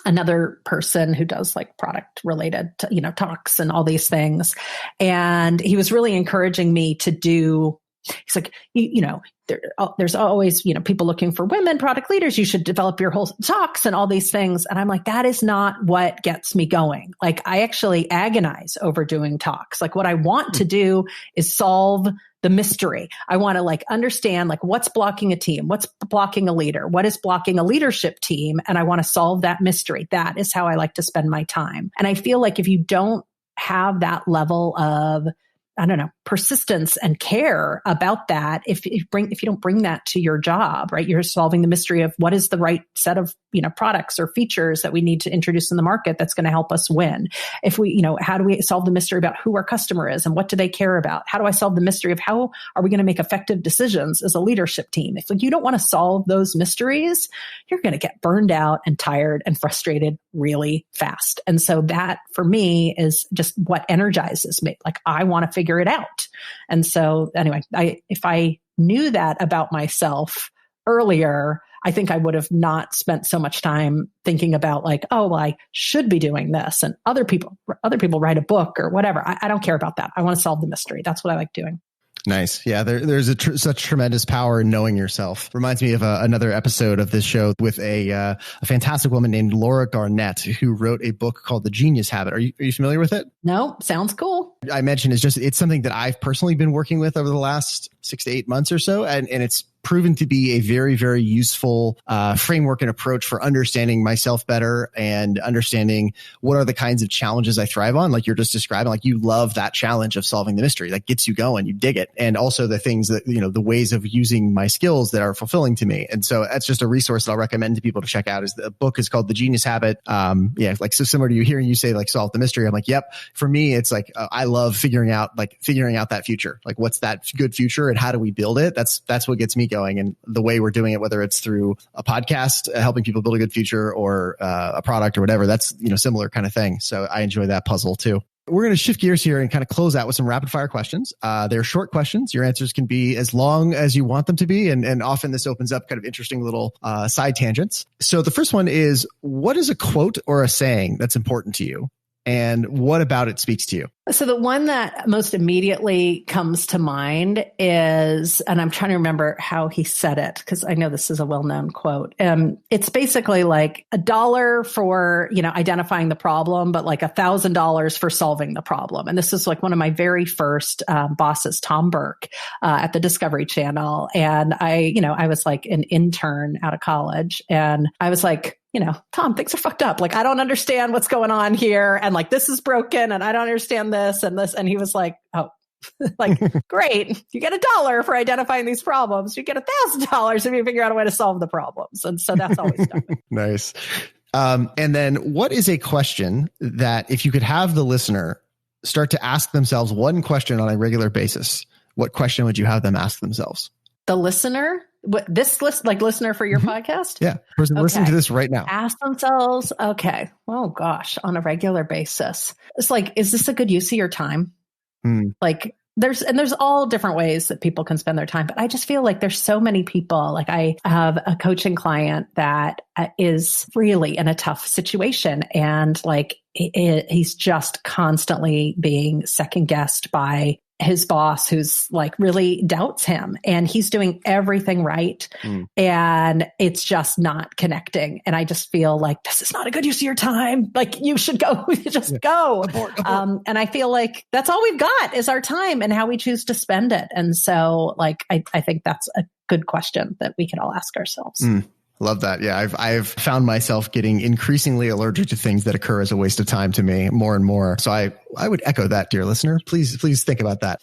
another person who does like product related, talks and all these things. And he was really encouraging me to do, he's like, there's always, people looking for women product leaders. You should develop your whole talks and all these things. And I'm like, that is not what gets me going. Like I actually agonize over doing talks. Like what I want to do is solve the mystery. I want to like understand like what's blocking a team, what's blocking a leader, what is blocking a leadership team. And I want to solve that mystery. That is how I like to spend my time. And I feel like if you don't have that level of, persistence and care about that, if you don't bring that to your job, right? You're solving the mystery of what is the right set of, products or features that we need to introduce in the market that's going to help us win. If we, how do we solve the mystery about who our customer is and what do they care about? How do I solve the mystery of how are we going to make effective decisions as a leadership team? If you don't want to solve those mysteries, you're going to get burned out and tired and frustrated really fast. And so that for me is just what energizes me. Like I want to figure it out. And so anyway, if I knew that about myself earlier, I think I would have not spent so much time thinking about like, oh, well, I should be doing this. And other people write a book or whatever. I don't care about that. I want to solve the mystery. That's what I like doing. Nice. Yeah, there's such tremendous power in knowing yourself. Reminds me of another episode of this show with a fantastic woman named Laura Garnett, who wrote a book called The Genius Habit. Are you familiar with it? No, sounds cool. I mentioned it's something that I've personally been working with over the last 6 to 8 months or so, and it's proven to be a very, very useful framework and approach for understanding myself better and understanding what are the kinds of challenges I thrive on. Like you're just describing, like you love that challenge of solving the mystery that gets you going, you dig it. And also the things that, the ways of using my skills that are fulfilling to me. And so that's just a resource that I'll recommend to people to check out. Is the book is called The Genius Habit. Like so similar to you hearing you say like solve the mystery. I'm like, yep. For me, it's like, I love figuring out that future. Like what's that good future and how do we build it? That's what gets me going. And the way we're doing it, whether it's through a podcast, helping people build a good future or a product or whatever, that's, similar kind of thing. So I enjoy that puzzle too. We're going to shift gears here and kind of close out with some rapid fire questions. They're short questions. Your answers can be as long as you want them to be. And often this opens up kind of interesting little side tangents. So the first one is, what is a quote or a saying that's important to you? And what about it speaks to you? So the one that most immediately comes to mind is, and I'm trying to remember how he said it, because I know this is a well-known quote. It's basically like $1 for, identifying the problem, but like $1,000 for solving the problem. And this is like one of my very first bosses, Tom Burke, at the Discovery Channel. And I was like an intern out of college, and I was like, Tom, things are fucked up. Like, I don't understand what's going on here. And like, this is broken and I don't understand this and this. And he was like, oh, like, great. You get $1 for identifying these problems. You get $1,000 if you figure out a way to solve the problems. And so that's always stuck. Nice. And then what is a question that if you could have the listener start to ask themselves one question on a regular basis, what question would you have them ask themselves? The listener? Listener for your podcast? Yeah. Person listening to this right now. Ask themselves, okay, oh gosh, on a regular basis. It's like, is this a good use of your time? Like there's all different ways that people can spend their time, but I just feel like there's so many people. Like I have a coaching client that is really in a tough situation. And like he's just constantly being second guessed by his boss, who's like really doubts him, and he's doing everything right. And it's just not connecting. And I just feel like this is not a good use of your time. Like you should go, go. Abort. And I feel like that's all we've got is our time and how we choose to spend it. And so like, I think that's a good question that we can all ask ourselves. Love that. Yeah. I've found myself getting increasingly allergic to things that occur as a waste of time to me more and more. So I would echo that, dear listener. Please think about that.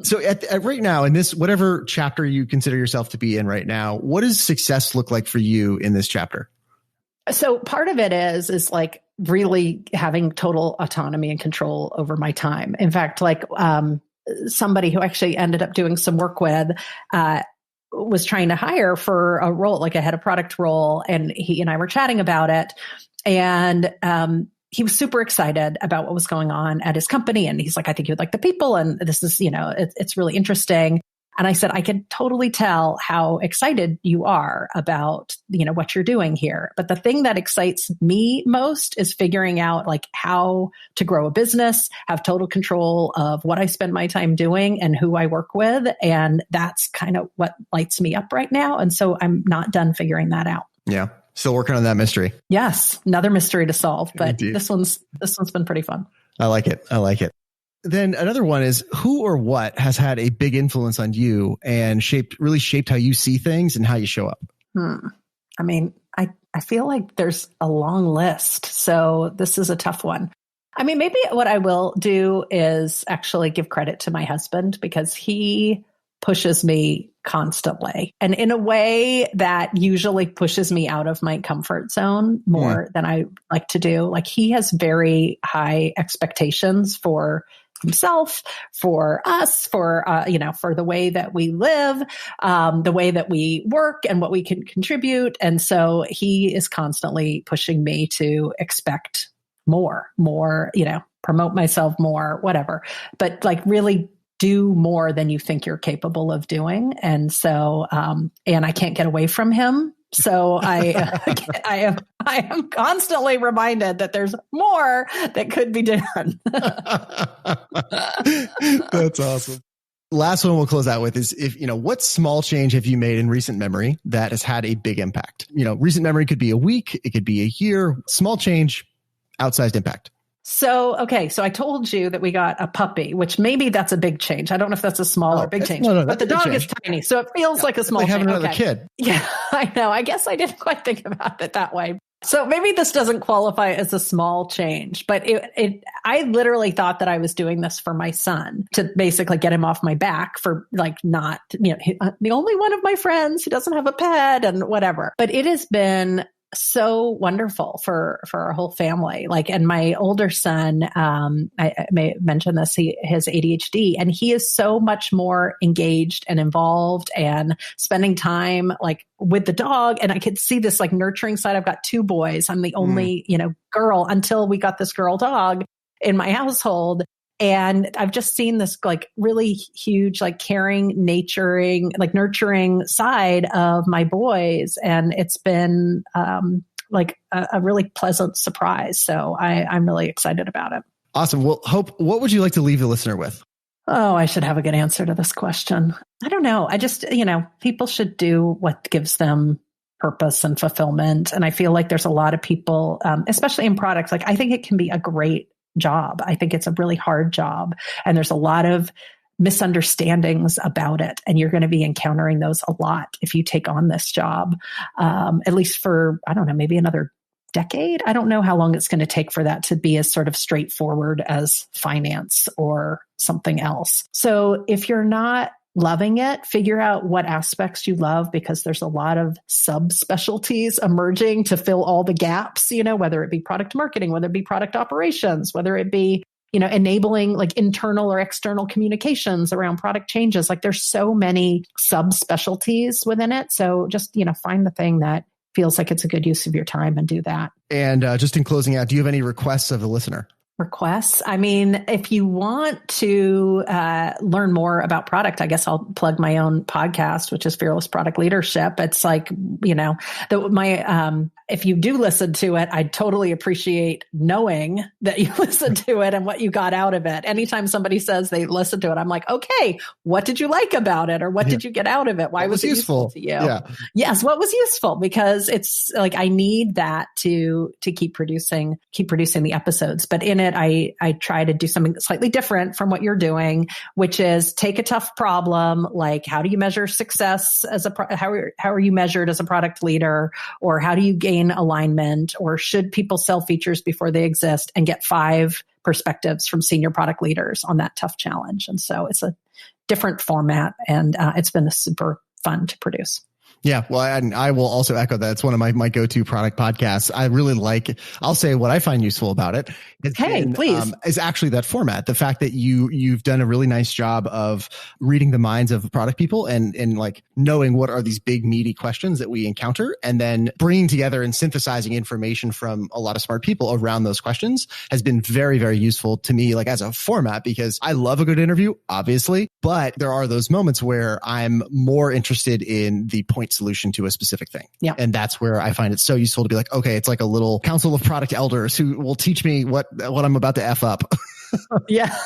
So at right now in this, whatever chapter you consider yourself to be in right now, what does success look like for you in this chapter? So part of it is like really having total autonomy and control over my time. In fact, like, somebody who actually ended up doing some work with, was trying to hire for a role, like a head of product role. And he and I were chatting about it. And he was super excited about what was going on at his company. And he's like, I think you would like the people. And this is, it's really interesting. And I said, I can totally tell how excited you are about, what you're doing here. But the thing that excites me most is figuring out like how to grow a business, have total control of what I spend my time doing and who I work with. And that's kind of what lights me up right now. And so I'm not done figuring that out. Yeah. Still working on that mystery. Yes. Another mystery to solve, but Indeed. This one's been pretty fun. I like it. Then another one is, who or what has had a big influence on you and really shaped how you see things and how you show up? I mean, I feel like there's a long list. So this is a tough one. I mean, maybe what I will do is actually give credit to my husband, because he pushes me constantly and in a way that usually pushes me out of my comfort zone more than I like to do. Like he has very high expectations for himself, for us, for the way that we live, the way that we work and what we can contribute. And so he is constantly pushing me to expect more, promote myself more, whatever, but like really do more than you think you're capable of doing. And so, and I can't get away from him. So I am constantly reminded that there's more that could be done. That's awesome. Last one we'll close out with is, what small change have you made in recent memory that has had a big impact? Recent memory could be a week, it could be a year, small change, outsized impact. So I told you that we got a puppy, which maybe that's a big change. I don't know if that's a small or big change, but the dog is tiny. So it feels like a small change. Having another kid. Yeah, I know. I guess I didn't quite think about it that way. So maybe this doesn't qualify as a small change, but I literally thought that I was doing this for my son to basically get him off my back for not, the only one of my friends who doesn't have a pet and whatever. But it has been so wonderful for our whole family. And my older son, I may mention this, he has ADHD, and he is so much more engaged and involved and spending time with the dog. And I could see this nurturing side. I've got 2 boys. I'm the only, girl until we got this girl dog in my household. And I've just seen this really huge, caring, nurturing side of my boys. And it's been a really pleasant surprise. So I'm really excited about it. Awesome. Well, Hope, what would you like to leave the listener with? Oh, I should have a good answer to this question. I don't know. I just, people should do what gives them purpose and fulfillment. And I feel like there's a lot of people, especially in products, I think it can be a great job. I think it's a really hard job. And there's a lot of misunderstandings about it. And you're going to be encountering those a lot if you take on this job, at least for, I don't know, maybe another decade. I don't know how long it's going to take for that to be as sort of straightforward as finance or something else. So if you're not loving it, figure out what aspects you love, because there's a lot of subspecialties emerging to fill all the gaps, whether it be product marketing, whether it be product operations, whether it be, enabling internal or external communications around product changes. There's so many subspecialties within it. So just, find the thing that feels like it's a good use of your time and do that. And just in closing out, do you have any requests of the listener? Requests. I mean, if you want to learn more about product, I guess I'll plug my own podcast, which is Fearless Product Leadership. It's if you do listen to it, I'd totally appreciate knowing that you listened to it and what you got out of it. Anytime somebody says they listened to it, I'm like, okay, what did you like about it? Or what did you get out of it? Why was it useful to you? Yeah. Yes. What was useful? Because it's I need that to keep producing the episodes. But in it, I try to do something slightly different from what you're doing, which is take a tough problem, how do you measure success how are you measured as a product leader, or how do you gain alignment, or should people sell features before they exist, and get 5 perspectives from senior product leaders on that tough challenge. And so it's a different format, and it's been super fun to produce. Yeah, well, I will also echo that. It's one of my go-to product podcasts. I really I'll say what I find useful about it. Please. Is actually that format. The fact that you've done a really nice job of reading the minds of product people and knowing what are these big meaty questions that we encounter, and then bringing together and synthesizing information from a lot of smart people around those questions has been very, very useful to me, as a format, because I love a good interview, obviously, but there are those moments where I'm more interested in the point solution to a specific thing. Yeah. And that's where I find it so useful to be okay, it's like a little council of product elders who will teach me what I'm about to F up. Yeah.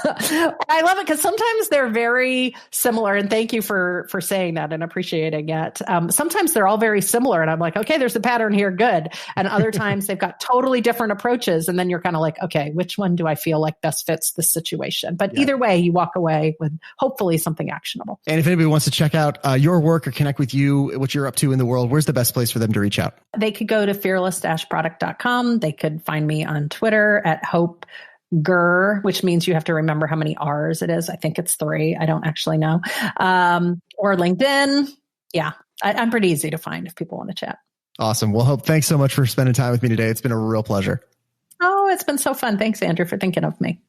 I love it because sometimes they're very similar. And thank you for saying that and appreciating it. Sometimes they're all very similar. And I'm like, okay, there's a pattern here. Good. And other times they've got totally different approaches. And then you're kind of like, okay, which one do I feel like best fits this situation? But either way, you walk away with hopefully something actionable. And if anybody wants to check out your work or connect with you, what you're up to in the world, where's the best place for them to reach out? They could go to fearless-product.com. They could find me on Twitter at HopeGur, which means you have to remember how many R's it is. I think it's 3. I don't actually know. Or LinkedIn. Yeah, I'm pretty easy to find if people want to chat. Awesome. Well, Hope, thanks so much for spending time with me today. It's been a real pleasure. Oh, it's been so fun. Thanks, Andrew, for thinking of me.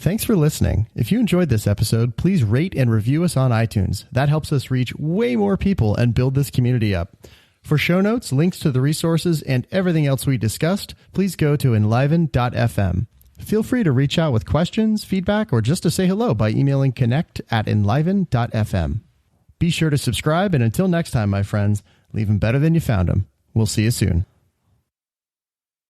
Thanks for listening. If you enjoyed this episode, please rate and review us on iTunes. That helps us reach way more people and build this community up. For show notes, links to the resources, and everything else we discussed, please go to enliven.fm. Feel free to reach out with questions, feedback, or just to say hello by emailing connect@enliven.fm. Be sure to subscribe, and until next time, my friends, leave them better than you found them. We'll see you soon.